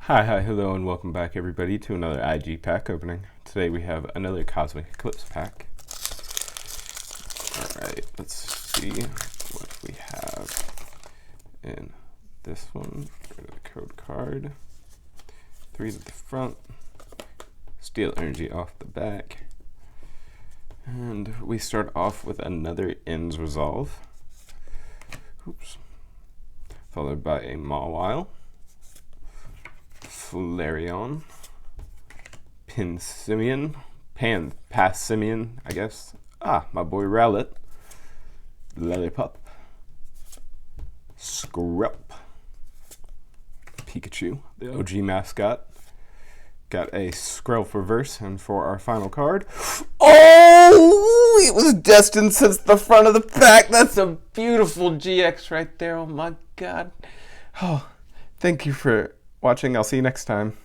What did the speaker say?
Hi, hello, and welcome back, everybody, to another IG pack opening. Today we have another Cosmic Eclipse pack. Alright, let's see what we have in this one. Go to the code card. 3 at the front. Steel Energy off the back. And we start off with another Ends Resolve. Oops. Followed by a Mawile. Flareon, Passimian, I guess. My boy Rowlet, Lillipup, Scrup, Pikachu, the OG mascot. Got a Skrill reverse, and for our final card, oh, it was destined since the front of the pack. That's a beautiful GX right there. Oh my God. Oh, thank you for watching. I'll see you next time.